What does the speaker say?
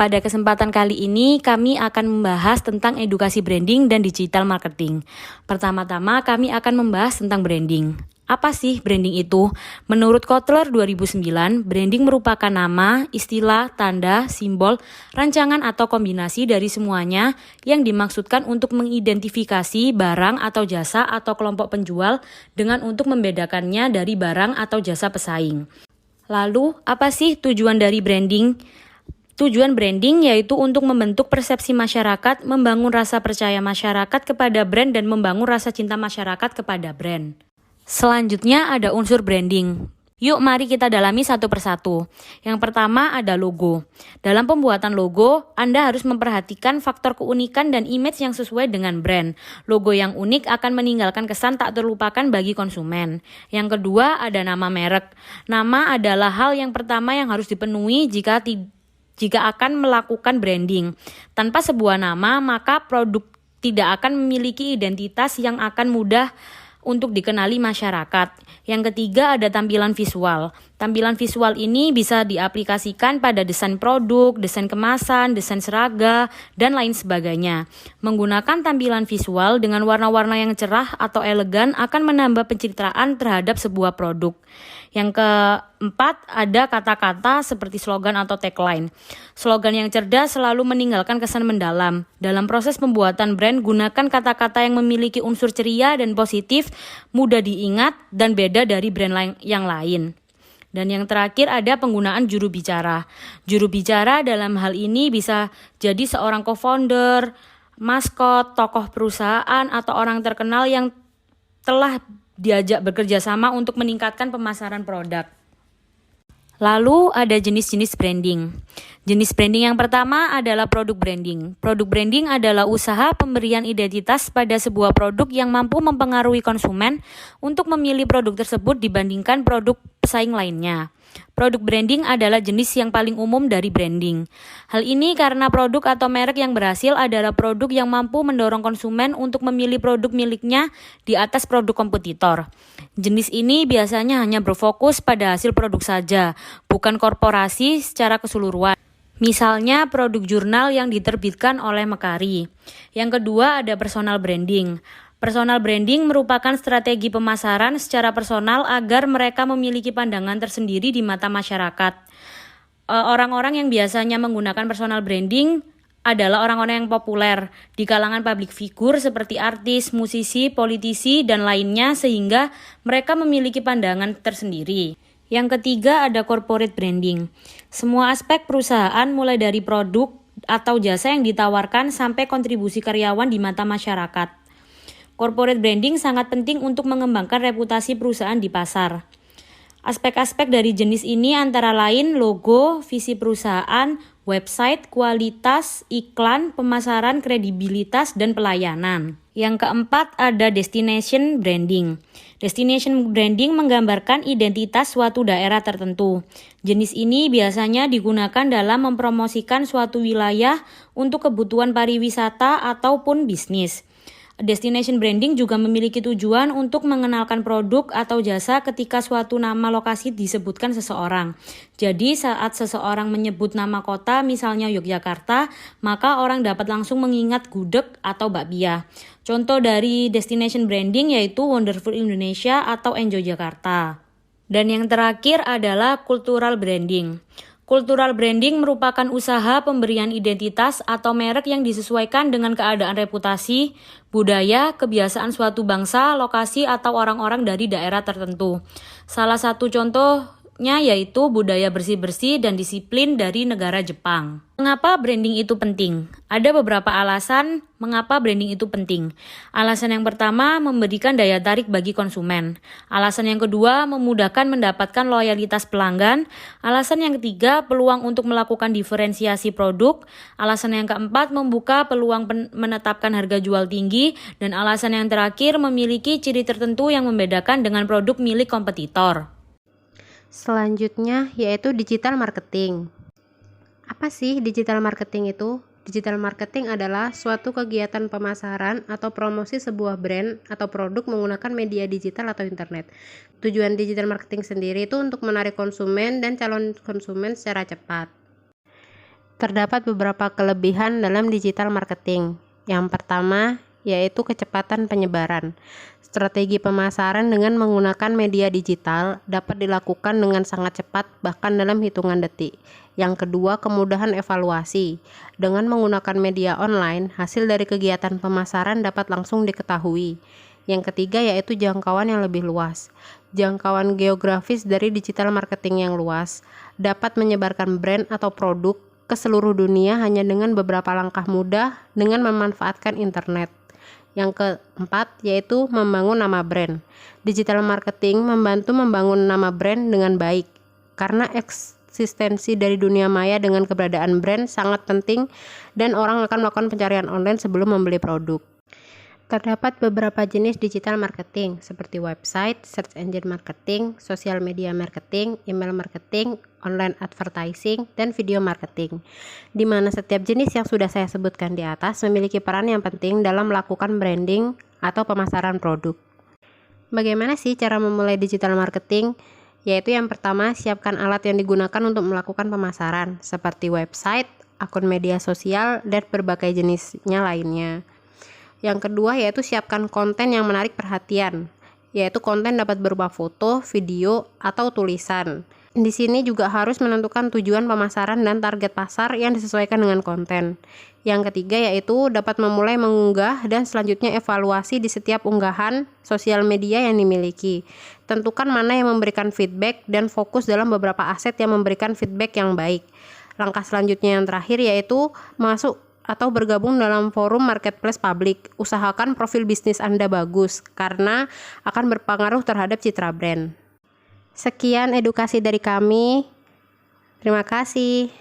Pada kesempatan kali ini kami akan membahas tentang edukasi branding dan digital marketing. Pertama-tama kami akan membahas tentang branding. Apa sih branding itu? Menurut Kotler 2009, branding merupakan nama, istilah, tanda, simbol, rancangan atau kombinasi dari semuanya yang dimaksudkan untuk mengidentifikasi barang atau jasa atau kelompok penjual dengan untuk membedakannya dari barang atau jasa pesaing. Lalu, apa sih tujuan dari branding? Tujuan branding yaitu untuk membentuk persepsi masyarakat, membangun rasa percaya masyarakat kepada brand dan membangun rasa cinta masyarakat kepada brand. Selanjutnya ada unsur branding. Yuk mari kita dalami satu persatu. Yang pertama ada logo. Dalam pembuatan logo, Anda harus memperhatikan faktor keunikan dan image yang sesuai dengan brand. Logo yang unik akan meninggalkan kesan tak terlupakan bagi konsumen. Yang kedua ada nama merek. Nama adalah hal yang pertama yang harus dipenuhi jika akan melakukan branding. Tanpa sebuah nama, maka produk tidak akan memiliki identitas yang akan mudah untuk dikenali masyarakat. Yang ketiga ada tampilan visual. Tampilan visual ini bisa diaplikasikan pada desain produk, desain kemasan, desain seragam, dan lain sebagainya. Menggunakan tampilan visual dengan warna-warna yang cerah atau elegan akan menambah pencitraan terhadap sebuah produk. Yang keempat ada kata-kata seperti slogan atau tagline. Slogan yang cerdas selalu meninggalkan kesan mendalam. Dalam proses pembuatan brand, gunakan kata-kata yang memiliki unsur ceria dan positif, mudah diingat, dan beda dari brand yang lain. Dan yang terakhir ada penggunaan juru bicara. Juru bicara dalam hal ini bisa jadi seorang co-founder, maskot, tokoh perusahaan, atau orang terkenal yang telah diajak bekerja sama untuk meningkatkan pemasaran produk. Lalu ada jenis-jenis branding. Jenis branding yang pertama adalah produk branding. Produk branding adalah usaha pemberian identitas pada sebuah produk yang mampu mempengaruhi konsumen untuk memilih produk tersebut dibandingkan produk pesaing lainnya. Produk branding adalah jenis yang paling umum dari branding. Hal ini karena produk atau merek yang berhasil adalah produk yang mampu mendorong konsumen untuk memilih produk miliknya di atas produk kompetitor. Jenis ini biasanya hanya berfokus pada hasil produk saja, bukan korporasi secara keseluruhan. Misalnya produk jurnal yang diterbitkan oleh Mekari. Yang kedua ada personal branding. Personal branding merupakan strategi pemasaran secara personal agar mereka memiliki pandangan tersendiri di mata masyarakat. Orang-orang yang biasanya menggunakan personal branding adalah orang-orang yang populer di kalangan public figure seperti artis, musisi, politisi, dan lainnya sehingga mereka memiliki pandangan tersendiri. Yang ketiga ada corporate branding. Semua aspek perusahaan mulai dari produk atau jasa yang ditawarkan sampai kontribusi karyawan di mata masyarakat. Corporate branding sangat penting untuk mengembangkan reputasi perusahaan di pasar. Aspek-aspek dari jenis ini antara lain logo, visi perusahaan, website, kualitas, iklan, pemasaran, kredibilitas, dan pelayanan. Yang keempat ada destination branding. Destination branding menggambarkan identitas suatu daerah tertentu. Jenis ini biasanya digunakan dalam mempromosikan suatu wilayah untuk kebutuhan pariwisata ataupun bisnis. Destination branding juga memiliki tujuan untuk mengenalkan produk atau jasa ketika suatu nama lokasi disebutkan seseorang. Jadi saat seseorang menyebut nama kota, misalnya Yogyakarta, maka orang dapat langsung mengingat gudeg atau bakpia. Contoh dari destination branding yaitu Wonderful Indonesia atau Enjoy Jakarta. Dan yang terakhir adalah cultural branding. Cultural branding merupakan usaha pemberian identitas atau merek yang disesuaikan dengan keadaan reputasi, budaya, kebiasaan suatu bangsa, lokasi, atau orang-orang dari daerah tertentu. Salah satu contohnya yaitu budaya bersih-bersih dan disiplin dari negara Jepang. Mengapa branding itu penting? Ada beberapa alasan mengapa branding itu penting. Alasan yang pertama, memberikan daya tarik bagi konsumen. Alasan yang kedua, memudahkan mendapatkan loyalitas pelanggan. Alasan yang ketiga, peluang untuk melakukan diferensiasi produk. Alasan yang keempat, membuka peluang menetapkan harga jual tinggi. Dan alasan yang terakhir, memiliki ciri tertentu yang membedakan dengan produk milik kompetitor. Selanjutnya yaitu digital marketing. Apa sih digital marketing itu? Digital marketing adalah suatu kegiatan pemasaran atau promosi sebuah brand atau produk menggunakan media digital atau internet. Tujuan digital marketing sendiri itu untuk menarik konsumen dan calon konsumen secara cepat. Terdapat beberapa kelebihan dalam digital marketing. Yang pertama, yaitu kecepatan penyebaran. Strategi pemasaran dengan menggunakan media digital dapat dilakukan dengan sangat cepat, bahkan dalam hitungan detik. Yang kedua, kemudahan evaluasi. Dengan menggunakan media online, hasil dari kegiatan pemasaran dapat langsung diketahui. Yang ketiga, yaitu jangkauan yang lebih luas. Jangkauan geografis dari digital marketing yang luas dapat menyebarkan brand atau produk ke seluruh dunia hanya dengan beberapa langkah mudah dengan memanfaatkan internet. Yang keempat, yaitu membangun nama brand. Digital marketing membantu membangun nama brand dengan baik, karena eksistensi dari dunia maya dengan keberadaan brand sangat penting dan orang akan melakukan pencarian online sebelum membeli produk. Terdapat beberapa jenis digital marketing seperti website, search engine marketing, social media marketing, email marketing, online advertising, dan video marketing, di mana setiap jenis yang sudah saya sebutkan di atas memiliki peran yang penting dalam melakukan branding atau pemasaran produk. Bagaimana sih cara memulai digital marketing? Yaitu yang pertama, siapkan alat yang digunakan untuk melakukan pemasaran, seperti website, akun media sosial, dan berbagai jenisnya lainnya. Yang kedua, yaitu siapkan konten yang menarik perhatian, yaitu konten dapat berupa foto, video, atau tulisan. Di sini juga harus menentukan tujuan pemasaran dan target pasar yang disesuaikan dengan konten. Yang ketiga, yaitu dapat memulai mengunggah dan selanjutnya evaluasi di setiap unggahan sosial media yang dimiliki. Tentukan mana yang memberikan feedback dan fokus dalam beberapa aset yang memberikan feedback yang baik. Langkah selanjutnya yang terakhir yaitu masuk atau bergabung dalam forum marketplace publik. Usahakan profil bisnis Anda bagus, karena akan berpengaruh terhadap citra brand. Sekian edukasi dari kami. Terima kasih.